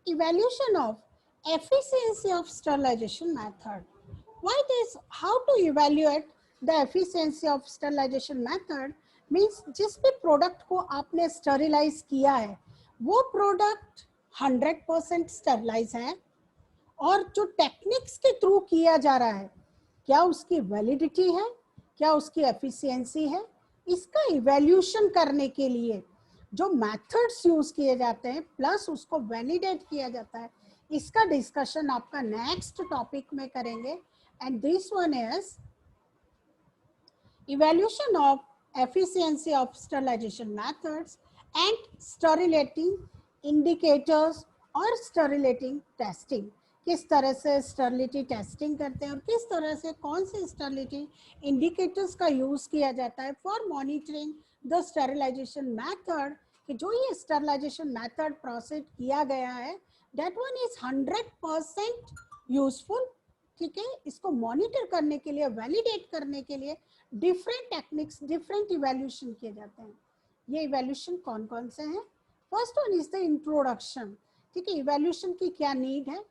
evaluation of efficiency of sterilization method. Why this? How to evaluate the efficiency of sterilization method means जिस भी product को आपने sterilise किया है वो प्रोडक्ट 100% स्टरलाइज है और जो टेक्निक्स के थ्रू किया जा रहा है क्या उसकी वैलिडिटी है, क्या उसकी एफिशिएंसी है, इसका इवैल्यूएशन करने के लिए जो मेथड्स यूज किए जाते हैं प्लस उसको वैलिडेट किया जाता है, इसका डिस्कशन आपका नेक्स्ट टॉपिक में करेंगे. And this one is evaluation of efficiency of sterilization methods and sterility indicators और sterility testing. किस तरह से स्टरलिटी टेस्टिंग करते हैं और किस तरह से कौन से स्टरलिटी इंडिकेटर्स का यूज किया जाता है for monitoring the sterilization method, कि जो ये स्टरलाइजेशन मेथड प्रोसेस किया गया है दैट वन इज 100% यूजफुल. ठीक है, इसको मॉनिटर करने के लिए, वैलिडेट करने के लिए डिफरेंट टेक्निक्स, डिफरेंट इवैल्यूएशन किए जाते हैं. ये इवैल्यूएशन कौन कौन से हैं? First one is the introduction. ठीक है, इवैल्यूएशन की क्या नीड है,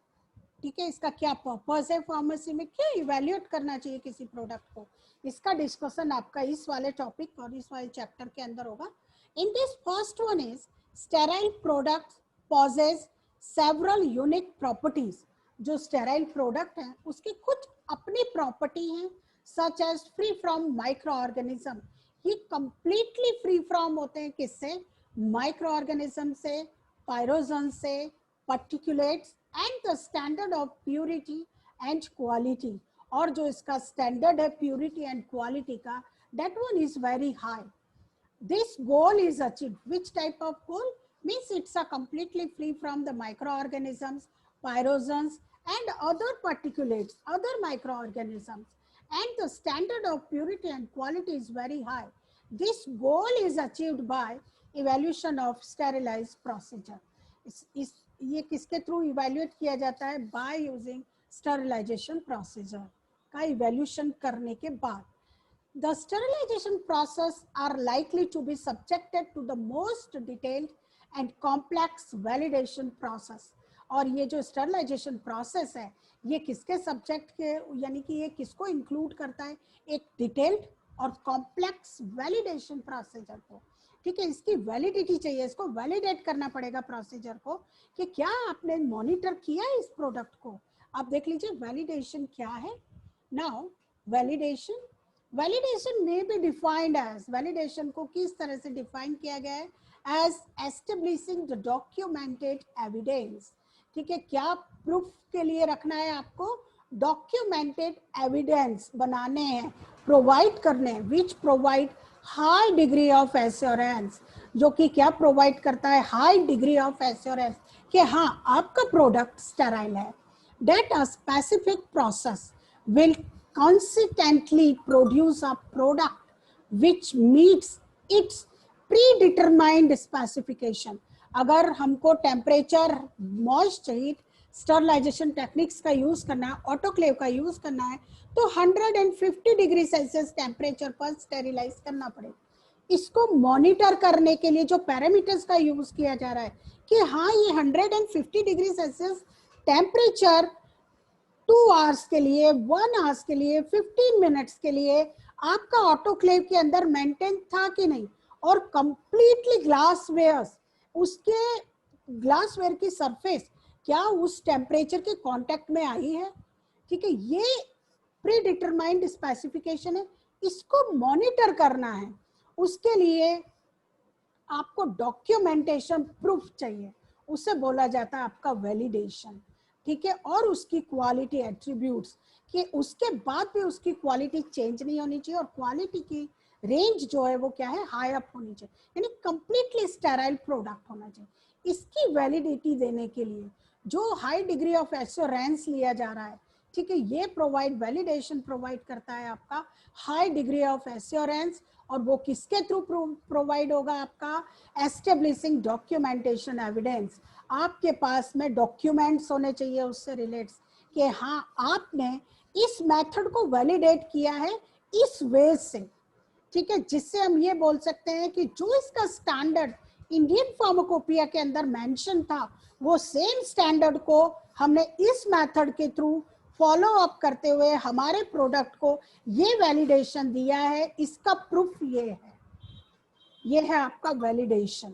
ठीक है, इसका क्या पर्पस है, फार्मेसी में क्या इवैल्यूएट करना चाहिए किसी प्रोडक्ट को, इसका डिस्कशन आपका इस वाले टॉपिक और इस वाले चैप्टर के अंदर होगा. In this first one is sterile product possess several unique properties. जो स्टेराइल प्रोडक्ट है उसकी कुछ अपनी प्रॉपर्टी हैं such as free from micro organism. ये कंप्लीटली फ्री फ्रॉम होते हैं किससे? माइक्रो ऑर्गेनिज्म से, पायरोजन से, particulates and the standard of purity and quality. और जो इसका स्टैंडर्ड है प्यूरिटी एंड क्वालिटी का that one is very high. This goal is achieved. Which type of goal? Means it's a completely free from the microorganisms, pyrogens and other particulates, other microorganisms. And the standard of purity and quality is very high. This goal is achieved by evaluation of sterilized procedure. ये किसके through evaluate किया जाता है? By using sterilization procedure का evaluation करने के बाद. The sterilization process are likely to be subjected to the most detailed and complex validation process. और ये जो sterilization process है ये किसके सब्जेक्ट के, यानी कि ये किसको इंक्लूड करता है? एक डिटेल्ड और कॉम्प्लेक्स वैलिडेशन प्रोसीजर को. ठीक है, इसकी वैलिडिटी चाहिए, इसको वैलिडेट करना पड़ेगा प्रोसीजर को कि क्या आपने मॉनिटर किया है इस प्रोडक्ट को. आप देख लीजिए वैलिडेशन क्या है. Now validation may be defined as, validation को किस तरह से डिफाइन किया गया है? as establishing the documented evidence. ठीक है, क्या प्रूफ के लिए रखना है आपको? डॉक्यूमेंटेड एविडेंस बनाने हैं, प्रोवाइड करने हैं, which provide high degree of assurance. जो कि क्या प्रोवाइड करता है? हाई डिग्री ऑफ एश्योरेंस कि हाँ आपका प्रोडक्ट स्टेराइल है. That a specific process will consistently produce a product which meets its predetermined specification. अगर हमको temperature, moist heat, sterilization techniques का यूज करना है, ऑटोक्लेव का यूज करना है तो 150 डिग्री सेल्सियस टेम्परेचर पर स्टेरिलाइज करना पड़ेगा. इसको मॉनिटर करने के लिए जो पैरामीटर्स का यूज किया जा रहा है कि हाँ ये 150 डिग्री सेल्सियस टेम्परेचर 2 आवर्स के लिए, 1 आवर्स के लिए, 15 मिनट्स के लिए आपका ऑटोक्लेव के अंदर मेंटेन था कि नहीं. और कंप्लीटली ग्लासवेयर, उसके ग्लासवेयर की सरफेस क्या उस टेम्परेचर के कांटेक्ट में आई है. ठीक है, ये प्री डिटरमाइंड स्पेसिफिकेशन है, इसको मॉनिटर करना है. उसके लिए आपको डॉक्यूमेंटेशन प्रूफ चाहिए, उसे बोला जाता है आपका वैलिडेशन. ठीक है, और उसकी क्वालिटी एट्रीब्यूट्स कि उसके बाद भी उसकी क्वालिटी चेंज नहीं होनी चाहिए और क्वालिटी की रेंज जो है वो क्या है? हाई अप होनी चाहिए, यानी कंप्लीटली स्टेराइल प्रोडक्ट होना चाहिए. इसकी वैलिडिटी देने के लिए जो हाई डिग्री ऑफ एश्योरेंस लिया जा रहा है, ठीक है, ये प्रोवाइड वैलिडेशन प्रोवाइड करता है आपका हाई डिग्री ऑफ एश्योरेंस. और वो किसके थ्रू प्रोवाइड होगा? आपका एस्टेब्लिशिंग डॉक्यूमेंटेशन एविडेंस. आपके पास में डॉक्यूमेंट्स होने चाहिए उससे रिलेट्स कि हाँ आपने इस मेथड को वैलिडेट किया है इस वे से. ठीक है, जिससे हम ये बोल सकते हैं कि जो इसका स्टैंडर्ड इंडियन फार्माकोपिया के अंदर मेंशन था, वो सेम स्टैंडर्ड को हमने इस मेथड के थ्रू फॉलो अप करते हुए हमारे प्रोडक्ट को ये वैलिडेशन दिया है। इसका प्रूफ ये है आपका validation.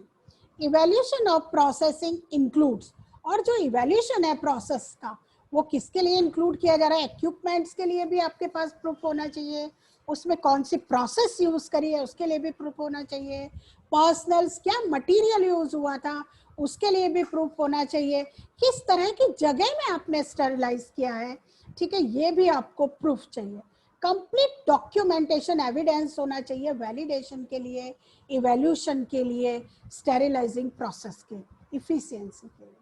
Evaluation of processing includes, और जो इवैल्यूएशन है प्रोसेस का वो किसके लिए इंक्लूड किया जा रहा है? इक्विपमेंट्स के लिए भी आपके पास प्रूफ होना चाहिए, उसमें कौन सी प्रोसेस यूज करी है उसके लिए भी प्रूफ होना चाहिए, पर्सनल्स क्या मटेरियल यूज हुआ था उसके लिए भी प्रूफ होना चाहिए, किस तरह की जगह में आपने स्टरलाइज किया है, ठीक है, ये भी आपको प्रूफ चाहिए। कंप्लीट डॉक्यूमेंटेशन एविडेंस होना चाहिए वैलिडेशन के लिए, इवैल्यूएशन के लिए, स्टेरिलाइजिंग प्रोसेस के इफिशिएंसी के लिए।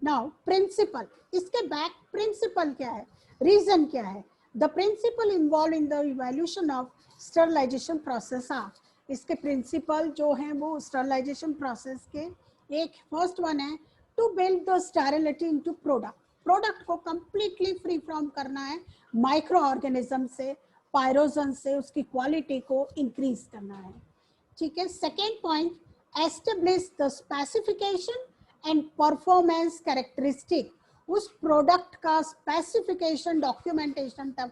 नाउ प्रिंसिपल, इसके बैक प्रिंसिपल क्या है, रीजन क्या है? The principle involve in the evaluation of sterilization process are, इसके प्रिंसिपल जो हैं वो स्टरलाइजेशन प्रोसेस के, एक फर्स्ट वन है to build the sterility into product, product को कंप्लीटली फ्री फ्रॉम करना है माइक्रो ऑर्गेनिज्म से, पायरोजन से, उसकी क्वालिटी को इंक्रीज करना है, ठीक है। Second point, establish the specification and performance characteristic, उस प्रोडक्ट का स्पेसिफिकेशन डॉक्यूमेंटेशन तक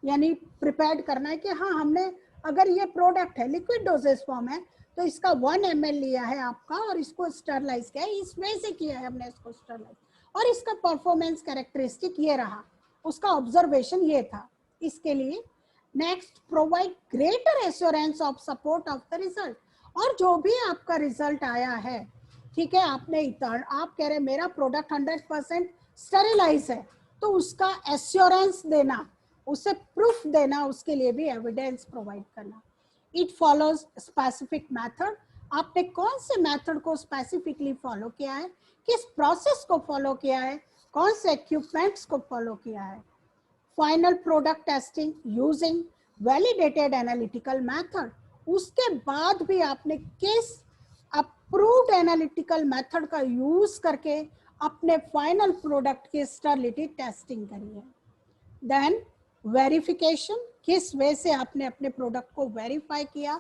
यानी प्रिपेयर करना है कि हाँ हमने अगर ये प्रोडक्ट है लिक्विड डोजेस फॉर्म है तो इसका 1 ml लिया है आपका और इसको स्टरलाइज किया है, इस वे से किया है हमने इसको स्टरलाइज, और इसका परफॉर्मेंस कैरेक्टरिस्टिक ये रहा, उसका ऑब्जर्वेशन ये था, इसके लिए। Next, provide greater assurance of support of the result, और जो भी आपका रिजल्ट आया है, ठीक है, आपने आप कह रहे मेरा प्रोडक्ट 100% स्टेरिलाइज है, तो उसका एश्योरेंस देना, उसे प्रूफ देना, उसके लिए भी एविडेंस प्रोवाइड करना। इट फॉलोज स्पेसिफिक मेथड, आपने कौन से मेथड को स्पेसिफिकली फॉलो किया है, किस प्रोसेस को फॉलो किया है, कौन से इक्विपमेंट्स को फॉलो किया है। Final product testing using validated analytical method, उसके बाद भी आपने किस अप्रूव्ड एनालिटिकल मेथड का यूज करके अपने फाइनल प्रोडक्ट की स्टेरिलिटी टेस्टिंग करी है। देन वेरिफिकेशन, किस वे से आपने अपने प्रोडक्ट को वेरीफाई किया,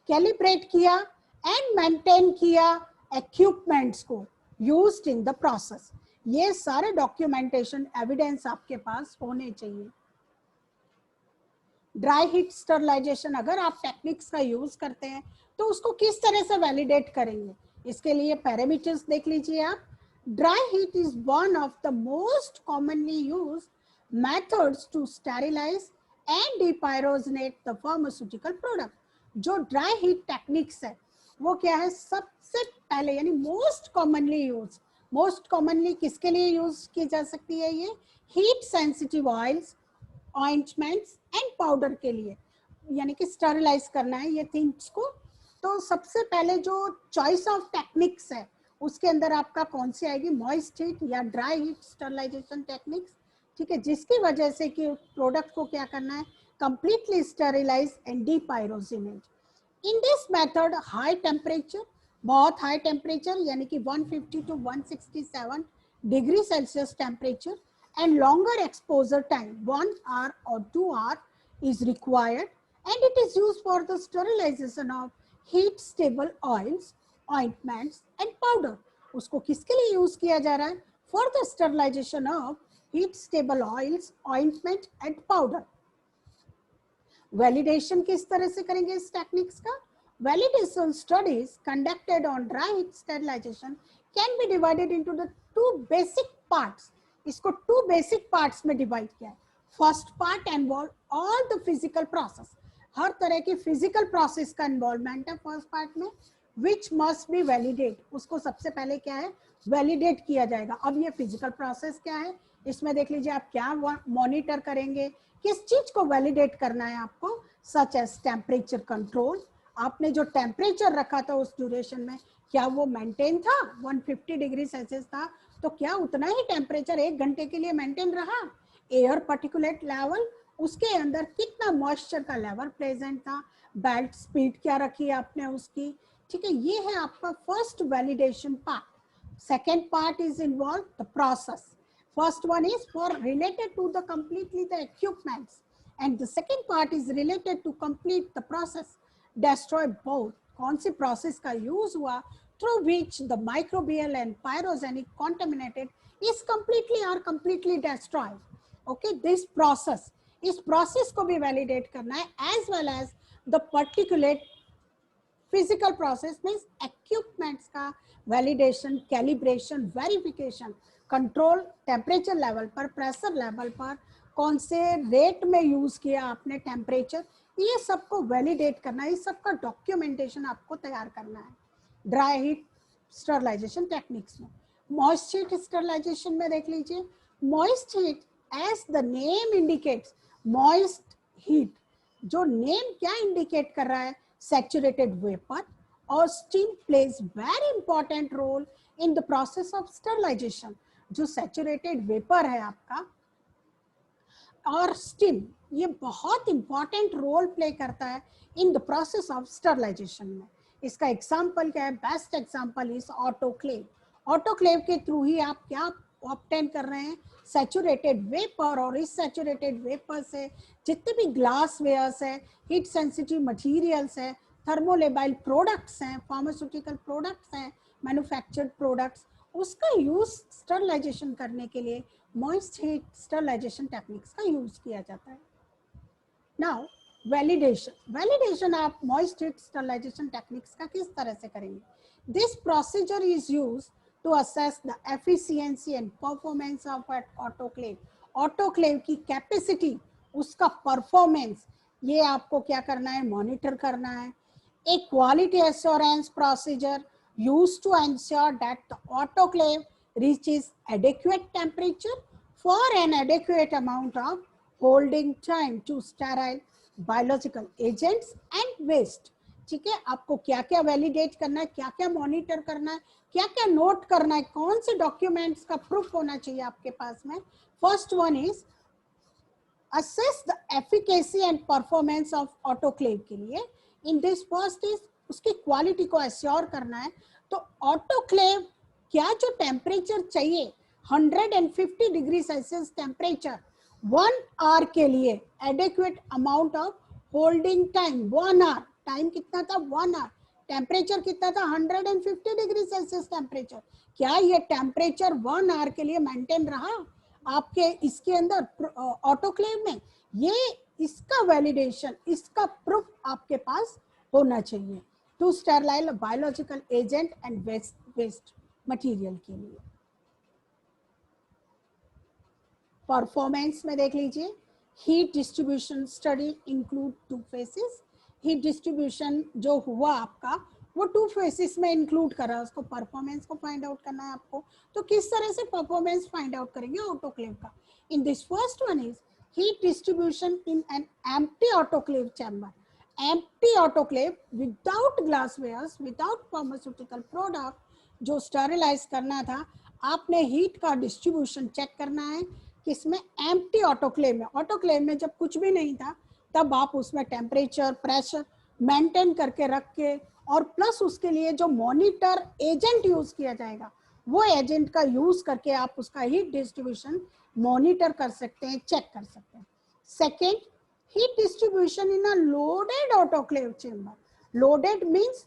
कैलिब्रेट किया एंड मेंटेन किया इक्विपमेंट्स को यूज्ड इन द प्रोसेस, ये सारे डॉक्यूमेंटेशन एविडेंस आपके पास होने चाहिए। ड्राई हीट स्टरलाइजेशन, अगर आप टेक्निक्स का यूज करते हैं तो उसको किस तरह से वैलिडेट करेंगे, इसके लिए पैरामीटर्स देख लीजिए आप। Dry heat is one of the most commonly used methods to sterilize and depyrogenate the pharmaceutical product। जो ड्राई हीट टेक्निक्स है वो क्या है, सबसे पहले यानी most commonly use, most commonly किसके लिए यूज की जा सकती है, ये heat sensitive oils, ointments and powder के लिए, यानी कि स्टरलाइज करना है ये थिंग्स को। तो सबसे पहले जो चॉइस ऑफ टेक्निक्स है उसके अंदर आपका कौन सी आएगी, मॉइस्ट हीट या ड्राई हीट स्टरलाइजेशन टेक्निक्स, ठीक है, जिसकी वजह से कि प्रोडक्ट को क्या करना है, completely sterilize and depyrogenate. In this method high temperature, बहुत हाई टेम्परेचर यानी कि 150 to 167 degree Celsius temperature and longer exposure time 1 hour or 2 hours is required, and it is used for the sterilization of heat stable oils, ointments and powder। उसको किसके लिए use किया जा रहा है, for the sterilization of heat stable oils, ointment and powder। Validation किस तरह से करेंगे इस टेक्निक्स का, validation studies conducted on dry heat sterilization can be divided into the 2 basic parts, इसको 2 बेसिक पार्ट्स में डिवाइड किया है। First part involve all the physical process, हर तरह की फिजिकल प्रोसेस का इन्वॉल्वमेंट है फर्स्ट पार्ट में, विच मस्ट बी वैलिडेट, उसको सबसे पहले क्या है वैलिडेट किया जाएगा। अब ये फिजिकल प्रोसेस क्या है, इसमें देख लीजिए आप क्या मॉनिटर करेंगे, किस चीज को वैलिडेट करना है आपको, सच एज टेम्परेचर कंट्रोल, आपने जो टेम्परेचर रखा था उस ड्यूरेशन में क्या वो मेंटेन था, 150 डिग्री सेल्सियस था तो क्या उतना ही टेम्परेचर 1 घंटे के लिए मेंटेन रहा, एयर पार्टिकुलेट लेवल, उसके अंदर कितना मॉइस्चर का लेवल प्रेजेंट था, बेल्ट स्पीड क्या रखी आपने उसकी, ठीक है, ये है आपका first validation part. Second part is involve the process, first one is for related to the completely the equipments and the second part is related to complete the process, destroy both कौन सी process का use हुआ through which the microbial and pyrogenic contaminated is completely और completely destroyed. Okay, this process, इस process को भी validate करना है, as well as the particulate physical process means equipments का validation, calibration, verification, control temperature level पर, pressure level पर, कौन से रेट में यूज किया आपने टेम्परेचर, ये सबको वैलिडेट करना है, इस सबका डॉक्यूमेंटेशन आपको तैयार करना है. ड्राई हीट स्टरलाइजेशन टेक्निक्स में, मॉइस्ट हीट स्टरलाइजेशन में देख लीजिए. Moist heat as the name indicates, moist heat जो नेम क्या इंडिकेट कर रहा है, saturated vapor or steam plays very important role in the process of sterilization. जो saturated vapor है आपका और steam, ये बहुत important role play करता है in the process of sterilization में. इसका example क्या है? Best example is autoclave. Autoclave के through ही आप क्या obtain कर रहे हैं? Saturated vapor, और इस saturated vapor से जितने भी glasswares है, हीट सेंसिटिव मटेरियल्स है, थर्मोलेबाइल प्रोडक्ट्स हैं, फार्मास्यूटिकल प्रोडक्ट्स हैं, मैन्युफैक्चर्ड प्रोडक्ट्स, उसका यूज स्टरलाइजेशन करने के लिए मॉइस्ट हीट स्टरलाइजेशन टेक्निक्स का यूज किया जाता है. नाउ वैलिडेशन, वैलिडेशन आप मॉइस्ट हीट स्टरलाइजेशन टेक्निक्स का किस तरह से करेंगे? This procedure is use to assess the efficiency and performance of an autoclave. Autoclave की कैपेसिटी, उसका परफॉर्मेंस, ये आपको क्या करना है? मॉनिटर करना है. A quality assurance procedure used to ensure that the autoclave reaches adequate temperature for an adequate amount of holding time to sterile biological agents and waste. ठीक है, आपको क्या क्या वैलिडेट करना है, क्या क्या मॉनिटर करना है, क्या क्या नोट करना है, कौन से डॉक्यूमेंट्स का प्रूफ होना चाहिए आपके पास में. First one is assess the efficacy and performance of autoclave के लिए. In this first is उसकी क्वालिटी को एश्योर करना है. तो ऑटोक्लेव क्या जो टेम्परेचर चाहिए 150 डिग्री सेल्सियस टेम्परेचर 1 आवर के लिए, adequate amount of holding time 1 hour, time कितना था? 1 आवर, टेम्परेचर कितना था? 150 डिग्री सेल्सियस टेम्परेचर. क्या ये टेम्परेचर 1 आवर के लिए मेंटेन रहा आपके इसके अंदर ऑटोक्लेव में? ये इसका वैलिडेशन, इसका प्रूफ आपके पास होना चाहिए to sterilize biological agent and waste material के लिए. परफॉर्मेंस में देख लीजिए, heat distribution study include 2 phases. Heat distribution जो हुआ आपका वो 2 फेसेस में इंक्लूड कर रहा है, उसको परफॉर्मेंस को फाइंड आउट करना है आपको. तो किस तरह से परफॉर्मेंस फाइंड आउट करेंगे ऑटोक्लेव का? इन this first one is heat distribution in an empty autoclave chamber. Empty autoclave without glasswares, without pharmaceutical product, जो स्टरलाइज करना था, आपने हीट का डिस्ट्रीब्यूशन चेक करना है किसमें? एम्प्टी ऑटोक्लेव में. ऑटोक्लेव में जब कुछ भी नहीं था तब आप उसमें टेम्परेचर, प्रेशर मेंटेन करके रख के, और प्लस उसके लिए जो मॉनिटर एजेंट यूज किया जाएगा वो एजेंट का यूज करके आप उसका हीट डिस्ट्रीब्यूशन मॉनिटर कर सकते हैं, चेक कर सकते हैं. Second, heat distribution in a loaded autoclave chamber. Loaded means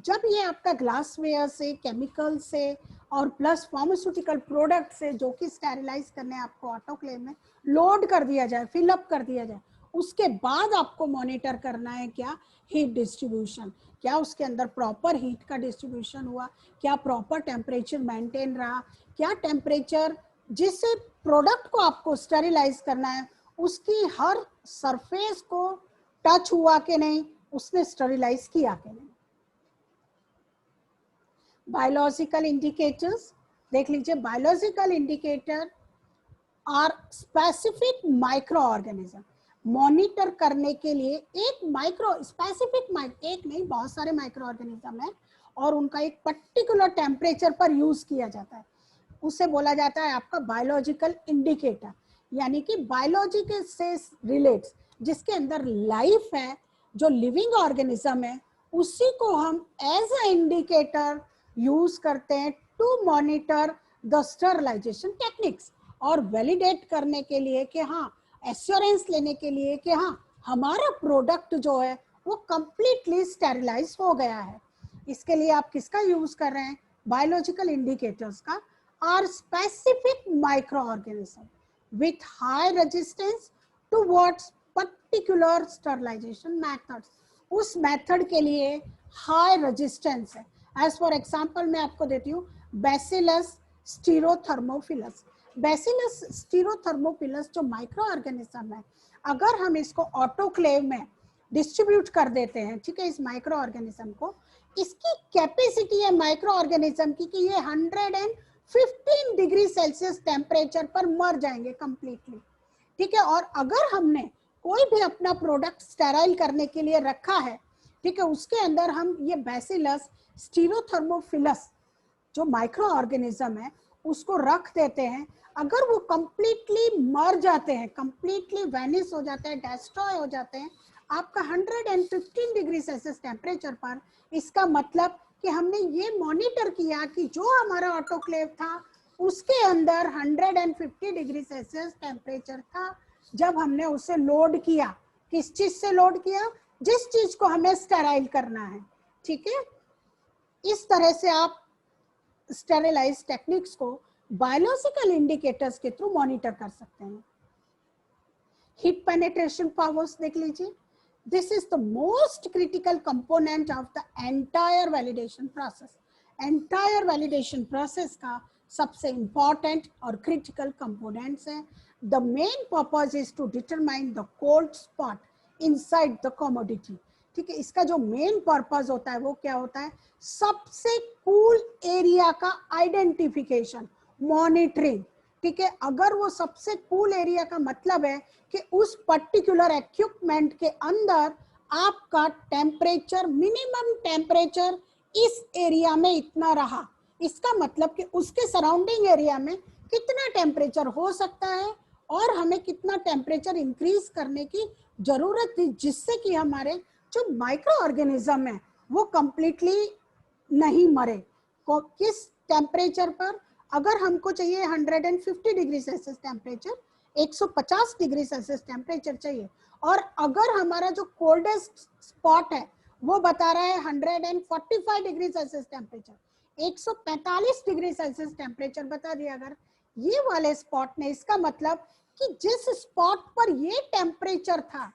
जब ये आपका ग्लासवेयर से, केमिकल से और प्लस फार्मास्यूटिकल प्रोडक्ट से जो कि स्टेरिलाइज करने आपको ऑटोक्लेव में लोड कर दिया जाए, फिलअप कर दिया जाए, उसके बाद आपको मॉनिटर करना है क्या? Heat distribution. क्या उसके अंदर प्रॉपर हीट का डिस्ट्रीब्यूशन हुआ, क्या प्रॉपर टेम्परेचर मेंटेन रहा, क्या टेम्परेचर जिस प्रोडक्ट को आपको स्टेरिलाइज करना है उसकी हर सरफेस को टच हुआ कि नहीं, उसने स्टेरिलाइज किया कि नहीं. बायोलॉजिकल इंडिकेटर्स देख लीजिए. Biological indicator are specific micro organism. Monitor करने के लिए एक माइक्रो स्पेसिफिक, एक नहीं बहुत सारे माइक्रो ऑर्गेनिज्म है और उनका एक पर्टिकुलर टेम्परेचर पर यूज किया जाता है, उसे बोला जाता है आपका बायोलॉजिकल इंडिकेटर. यानी कि बायोलॉजी के से रिलेट्स, जिसके अंदर लाइफ है, जो लिविंग ऑर्गेनिज्म है, उसी को हम एज अ इंडिकेटर यूज करते हैं to monitor the sterilization techniques, और वैलिडेट करने के लिए कि हाँ, एश्योरेंस लेने के लिए कि हाँ हमारा प्रोडक्ट जो है वो कंप्लीटली स्टेरिलाइज हो गया है। इसके लिए आप किसका यूज कर रहे हैं? बायोलॉजिकल इंडिकेटर्स का, और specific micro organism with high resistance towards particular sterilization methods. उस मेथड के लिए हाई रेजिस्टेंस है। एज फॉर एग्जांपल मैं आपको देती हूँ, बैसिलस स्टीरोथर्मोफिलस। बैसिलस स्टीरोथर्मोफिलस जो माइक्रो ऑर्गेनिज्म है, अगर हम इसको ऑटोक्लेव में डिस्ट्रीब्यूट कर देते हैं, ठीक है, इस माइक्रो ऑर्गेनिज्म को, इसकी कैपेसिटी है माइक्रो ऑर्गेनिज्म की कि ये 115 डिग्री सेल्सियस टेम्परेचर पर मर जाएंगे कंप्लीटली, ठीक है। और अगर हमने कोई भी अपना प्रोडक्ट स्टेराइल करने के लिए रखा है, ठीक है, उसके अंदर हम ये बैसिलस स्टीरोथर्मोफिलस जो माइक्रो ऑर्गेनिज्म है उसको रख देते हैं, अगर वो कंप्लीटली मर जाते हैं, कंप्लीटली वैनिश हो जाते हैं, डेस्ट्रॉय हो जाते हैं आपका 115 डिग्री सेल्सियस टेम्परेचर पर, इसका मतलब कि हमने ये मॉनिटर किया कि जो हमारा ऑटोक्लेव था उसके अंदर 150 डिग्री सेल्सियस टेम्परेचर था जब हमने उसे लोड किया। किस चीज से लोड किया? जिस चीज को हमें स्टेराइल करना है, ठीक है। इस तरह से आप स्टेरिलाइज टेक्निक्स को बायोलॉजिकल इंडिकेटर्स के थ्रू मॉनिटर कर सकते हैं। हीट पेनिट्रेशन पावर्स देख लीजिए। This is the most critical component of the entire validation process. Entire validation process का सबसे इंपॉर्टेंट और क्रिटिकल कंपोनेंट्स है। The main purpose is to determine the cold spot inside the commodity, ठीक है। इसका जो मेन पर्पस होता है वो क्या होता है? सबसे कूल एरिया का आइडेंटिफिकेशन, मॉनिटरिंग, ठीक है। अगर वो सबसे कूल एरिया का मतलब है कि उस पर्टिकुलर इक्विपमेंट के अंदर आपका टेम्परेचर, मिनिमम टेम्परेचर इस एरिया में इतना रहा, इसका मतलब कि उसके सराउंडिंग एरिया में कितना टेम्परेचर हो सकता है और हमें कितना टेम्परेचर इंक्रीज करने की जरूरत थी जिससे कि हमारे जो माइक्रो ऑर्गेनिज्म है वो कंप्लीटली नहीं मरे। किस टेम्परेचर पर? अगर हमको चाहिए 150 degree Celsius temperature, 150 degree Celsius temperature चाहिए, और अगर हमारा जो कोल्डेस्ट स्पॉट है वो बता रहा है 145 degree Celsius temperature, 145 degree Celsius temperature बता दिया अगर ये वाले स्पॉट ने, इसका मतलब कि जिस स्पॉट पर ये टेम्परेचर था,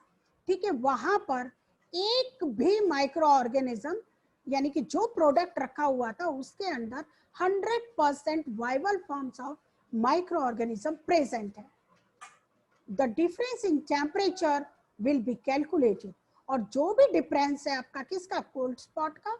ठीक है, वहां पर एक भी माइक्रो ऑर्गेनिज्म, यानी कि जो प्रोडक्ट रखा हुआ था उसके अंदर 100% viable forms of microorganism present है। The difference in temperature will be calculated, और जो भी डिफरेंस है आपका किसका? कोल्ड स्पॉट का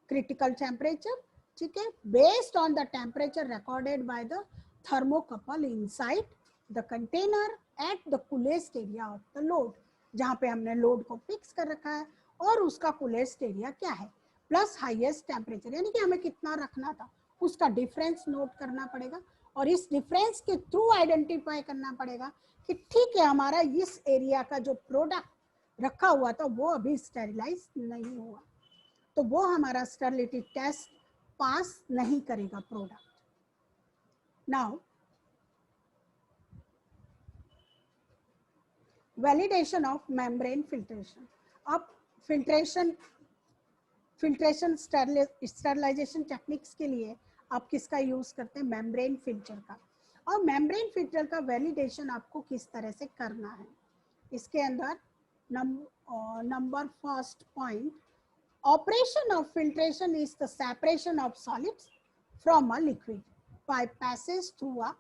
क्रिटिकल टेम्परेचर, ठीक है, based on the temperature recorded by the thermocouple inside the container at the coolest area of the load, जहां पे हमने लोड को फिक्स कर रखा है और उसका कूलेस्ट एरिया क्या है, प्लस हाईएस्ट टेम्परेचर, यानी कि हमें कितना रखना था उसका डिफरेंस नोट करना पड़ेगा, और इस डिफरेंस के थ्रू आइडेंटिफाई करना पड़ेगा कि ठीक है हमारा इस एरिया का जो प्रोडक्ट रखा हुआ था वो अभी स्टेरिलाइज नहीं हुआ, तो वो हमारा स्टेरिलिटी टेस्ट पास नहीं करेगा product. Now validation of membrane filtration. अब फिल्ट्रेशन स्टेरिलाइजेशन टेक्निक्स के लिए आप किसका यूज करते हैं? मेम्ब्रेन फिल्टर का। और मेम्ब्रेन फिल्टर का वैलिडेशन आपको किस तरह से करना है, इसके अंदर number first point, operation of filtration is the separation of solids from a liquid bye passage through a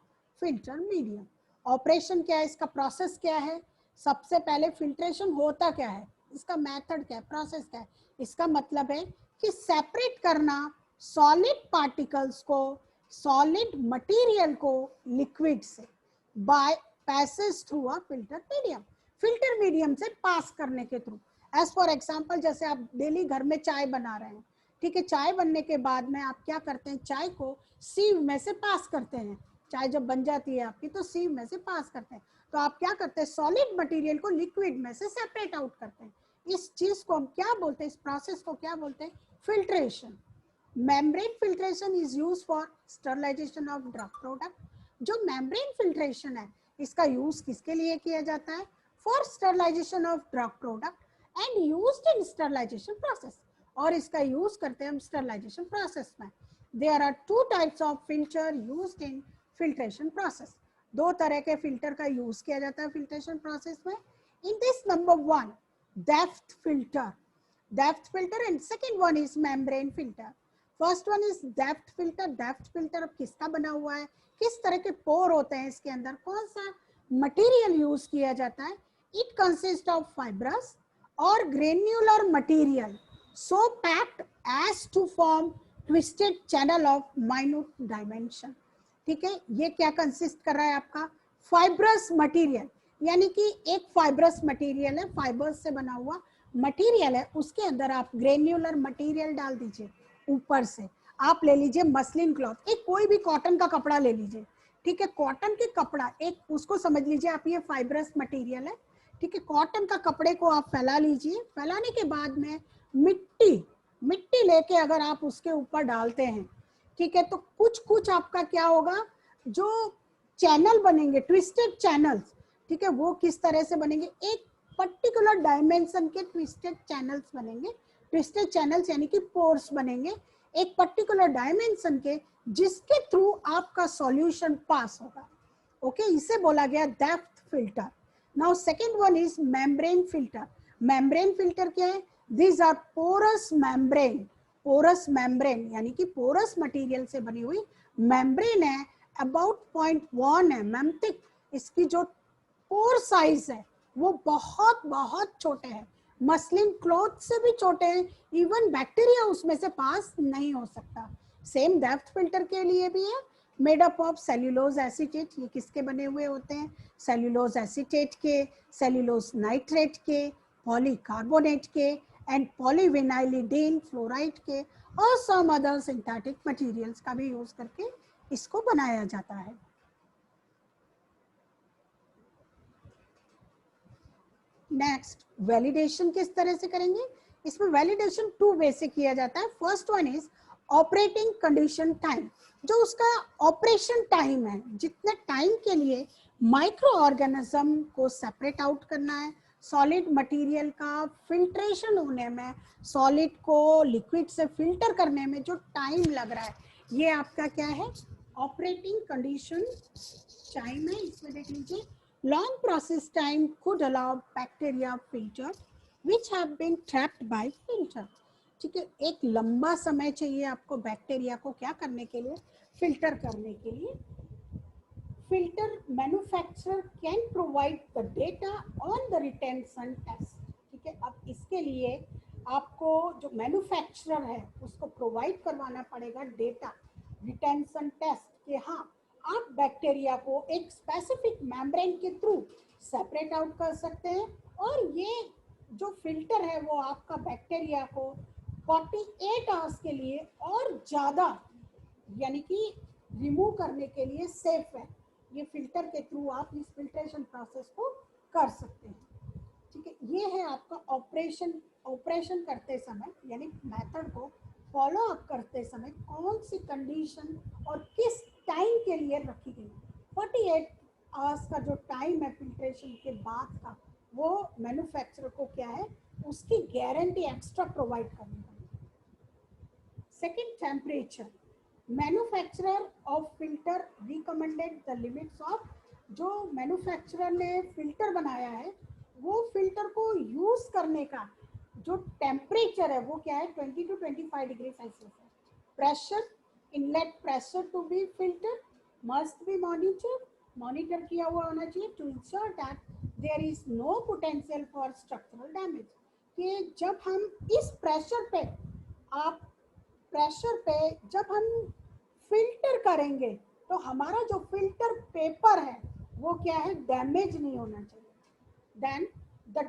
filter medium. Operation क्या है, इसका प्रोसेस क्या है? सबसे पहले फिल्ट्रेशन होता क्या है, इसका मेथड क्या है, प्रोसेस क्या है? इसका मतलब है कि सेपरेट करना सॉलिड पार्टिकल्स को, सॉलिड मटेरियल को लिक्विड से by passage through a filter medium, filter medium से पास करने के थ्रू। एज फॉर एग्जांपल, जैसे आप डेली घर में चाय बना रहे हैं, ठीक है, चाय बनने के बाद में आप क्या करते हैं? चाय को सीव में से पास करते हैं। चाय जब बन जाती है आपकी तो सीव में से पास करते हैं, तो आप क्या करते हैं? सॉलिड मटेरियल को लिक्विड में से सेपरेट आउट करते हैं। इस चीज को हम क्या बोलते हैं? इस प्रोसेस को क्या बोलते हैं? Filtration. Membrane filtration is use for sterilization of drug product. जो मेम्ब्रेन फिल्ट्रेशन है इसका यूज किसके लिए किया जाता है? For sterilization of drug product and used in sterilization process, और इसका यूज करते हैं हम स्टरलाइजेशन प्रोसेस में. There are two types of filter used in filtration process. दो तरह के फिल्टर का यूज किया जाता है फिल्ट्रेशन प्रोसेस में. In this, number one, depth filter. Depth filter, and second one is membrane filter. First one is depth filter. Depth filter अब किसका बना हुआ है, किस तरह के पोर होते हैं इसके अंदर, कौन सा मटेरियल यूज किया जाता है. इट कंसिस्ट ऑफ फाइब्रस और granular material so packed as to form twisted channel of minute dimension. ठीक है, ये क्या कंसिस्ट कर रहा है आपका, फाइब्रस मटेरियल, यानी कि एक फाइब्रस मटेरियल है, फाइबर्स से बना हुआ मटेरियल है, उसके अंदर आप ग्रेन्युलर मटेरियल डाल दीजिए. ऊपर से आप ले लीजिए मसलिन क्लॉथ, एक कोई भी कॉटन का कपड़ा ले लीजिए. ठीक है, कॉटन के कपड़ा, एक उसको समझ लीजिए आप, ये फाइब्रस मटेरियल है. ठीक है, कॉटन का कपड़े को आप फैला लीजिए. फैलाने के बाद में मिट्टी लेके अगर आप उसके ऊपर डालते हैं, ठीक है, तो कुछ कुछ आपका क्या होगा, जो चैनल बनेंगे, ट्विस्टेड चैनल्स. ठीक है, वो किस तरह से बनेंगे, एक पर्टिकुलर डायमेंशन के ट्विस्टेड चैनल्स बनेंगे. ट्विस्टेड चैनल्स यानी कि पोर्स बनेंगे एक पर्टिकुलर डायमेंशन के, जिसके थ्रू आपका सॉल्यूशन पास होगा. ओके, इसे बोला गया depth filter. Now second one is membrane filter. Membrane filter क्या है, these are porous membrane. porous membrane यानी कि पोरस मटेरियल से बनी हुई मेम्ब्रेन है, अबाउट 0.1 mm थिक. इसकी जो पोर साइज है वो बहुत बहुत छोटे हैं, मसलिन क्लॉथ से भी छोटे हैं. इवन बैक्टीरिया उसमें से पास नहीं हो सकता. सेम डेप्थ फिल्टर के लिए भी है, made up of cellulose acetate. ये किसके बने हुए होते हैं, सेल्यूलोज एसीटेट के, सेल्यूलोज नाइट्रेट के, पॉलीकार्बोनेट के, एंड पॉलीविनाइलिडीन फ्लोराइड के, और सम अदर सिंथेटिक मटेरियल्स का भी यूज करके इसको बनाया जाता है. नेक्स्ट, वैलिडेशन किस तरह से करेंगे. इसमें वैलिडेशन टू वे से किया जाता है. First one is operating condition time. जो उसका ऑपरेशन टाइम है, जितने टाइम के लिए माइक्रो ऑर्गेनिज्म को सेपरेट आउट करना है, सॉलिड मटेरियल का फिल्ट्रेशन होने में, सॉलिड को लिक्विड से फिल्टर करने में जो टाइम लग रहा है, ये आपका क्या है, ऑपरेटिंग कंडीशन टाइम है. इसमें देख लीजिए, long process time could allow bacteria filter which have been trapped by filter. ठीक है, एक लंबा समय चाहिए आपको बैक्टीरिया को क्या करने के लिए, फिल्टर करने के लिए. Filter manufacturer can provide the data on the retention test. ठीक है, अब इसके लिए आपको जो मैन्युफैक्चरर है उसको प्रोवाइड करवाना पड़ेगा डेटा, रिटेंशन टेस्ट, कि हाँ आप बैक्टीरिया को एक स्पेसिफिक मेम्ब्रेन के थ्रू सेपरेट आउट कर सकते हैं, और ये जो फिल्टर है वो आपका बैक्टीरिया को 48 आवर्स के लिए और ज़्यादा यानी कि रिमूव करने के लिए सेफ है. ये फिल्टर के थ्रू आप इस फिल्ट्रेशन प्रोसेस को कर सकते हैं. ठीक है, ये है आपका ऑपरेशन करते समय, यानी मेथड को फॉलो अप करते समय कौन सी कंडीशन और किस टाइम के लिए रखी गई. 48 आवर्स का जो टाइम है फिल्ट्रेशन के बाद का, वो मैन्युफैक्चरर को क्या है, उसकी गारंटी एक्स्ट्रा प्रोवाइड करनी पड़ेगी. Second, temperature. Manufacturer of filter recommended the limits of, जो मैन्युफैक्चरर ने फिल्टर बनाया है वो फिल्टर को यूज करने का जो टेम्परेचर है वो क्या है, 20 to 25 डिग्री सेल्सियस है. Pressure, inlet pressure to be filter must be monitor किया हुआ होना चाहिए, to ensure that there is no potential for structural damage. कि जब हम इस प्रेशर पे, आप प्रेशर पे जब हम फिल्टर करेंगे तो हमारा जो फिल्टर पेपर है वो क्या है, डैमेज नहीं होना चाहिए. Then the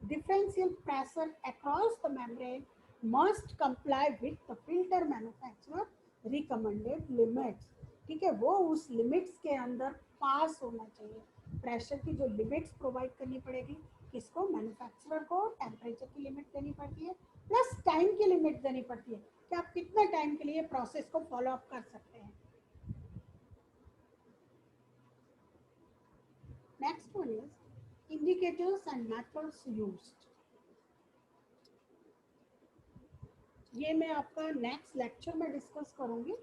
differential pressure across the membrane must comply with the filter manufacturer recommended limits. ठीक है, वो उस लिमिट्स के अंदर पास होना चाहिए. प्रेशर की जो लिमिट्स प्रोवाइड करनी पड़ेगी किसको, मैन्युफैक्चरर को. टेम्परेचर की लिमिट देनी पड़ती है, प्लस टाइम की लिमिट देनी पड़ती है कि आप कितने टाइम के लिए प्रोसेस को फॉलो अप कर सकते हैं. Next one is indicators and methods used. ये मैं आपका नेक्स्ट लेक्चर में डिस्कस करूंगी।